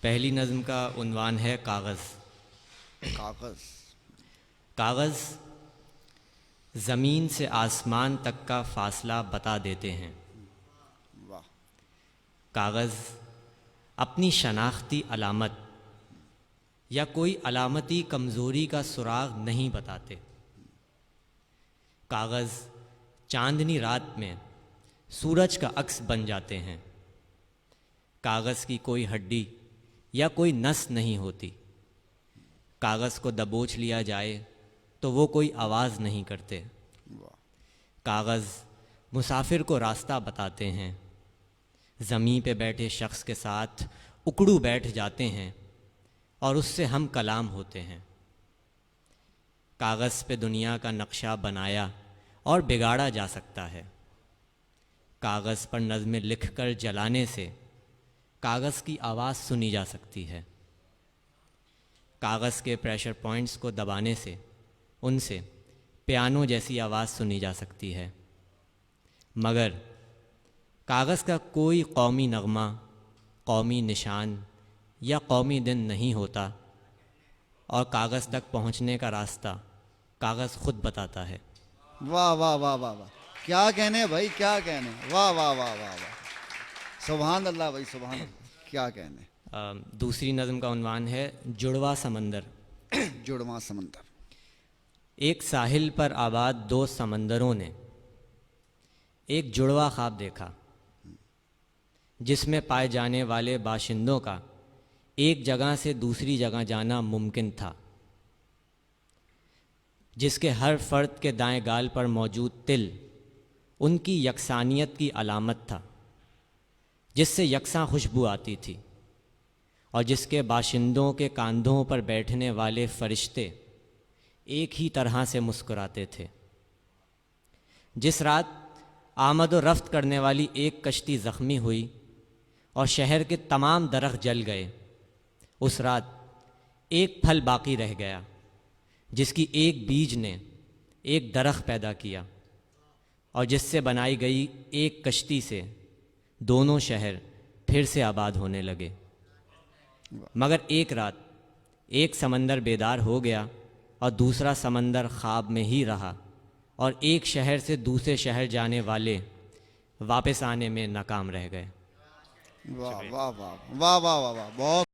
پہلی نظم کا عنوان ہے کاغذ۔ کاغذ کاغذ زمین سے آسمان تک کا فاصلہ بتا دیتے ہیں۔ واہ کاغذ اپنی شناختی علامت یا کوئی علامتی کمزوری کا سراغ نہیں بتاتے۔ کاغذ چاندنی رات میں سورج کا عکس بن جاتے ہیں۔ کاغذ کی کوئی ہڈی یا کوئی نس نہیں ہوتی۔ کاغذ کو دبوچ لیا جائے تو وہ کوئی آواز نہیں کرتے۔ واہ کاغذ مسافر کو راستہ بتاتے ہیں۔ زمین پہ بیٹھے شخص کے ساتھ اکڑو بیٹھ جاتے ہیں اور اس سے ہم کلام ہوتے ہیں۔ کاغذ پہ دنیا کا نقشہ بنایا اور بگاڑا جا سکتا ہے۔ کاغذ پر نظمیں لکھ کر جلانے سے کاغذ کی آواز سنی جا سکتی ہے۔ کاغذ کے پریشر پوائنٹس کو دبانے سے ان سے پیانو جیسی آواز سنی جا سکتی ہے۔ مگر کاغذ کا کوئی قومی نغمہ، قومی نشان یا قومی دن نہیں ہوتا، اور کاغذ تک پہنچنے کا راستہ کاغذ خود بتاتا ہے۔ واہ واہ واہ واہ واہ، کیا کہنے بھائی، کیا کہنے، واہ واہ واہ واہ واہ، سبحان اللہ بھائی، سبحان اللہ، کیا کہنے۔ دوسری نظم کا عنوان ہے جڑواں سمندر۔ جڑواں سمندر۔ ایک ساحل پر آباد دو سمندروں نے ایک جڑواں خواب دیکھا، جس میں پائے جانے والے باشندوں کا ایک جگہ سے دوسری جگہ جانا ممکن تھا، جس کے ہر فرد کے دائیں گال پر موجود تل ان کی یکسانیت کی علامت تھا، جس سے یکساں خوشبو آتی تھی، اور جس کے باشندوں کے کاندھوں پر بیٹھنے والے فرشتے ایک ہی طرح سے مسکراتے تھے۔ جس رات آمد و رفت کرنے والی ایک کشتی زخمی ہوئی اور شہر کے تمام درخت جل گئے، اس رات ایک پھل باقی رہ گیا، جس کی ایک بیج نے ایک درخت پیدا کیا، اور جس سے بنائی گئی ایک کشتی سے دونوں شہر پھر سے آباد ہونے لگے۔ مگر ایک رات ایک سمندر بیدار ہو گیا اور دوسرا سمندر خواب میں ہی رہا، اور ایک شہر سے دوسرے شہر جانے والے واپس آنے میں ناکام رہ گئے۔ واہ واہ واہ واہ واہ واہ واہ، بہت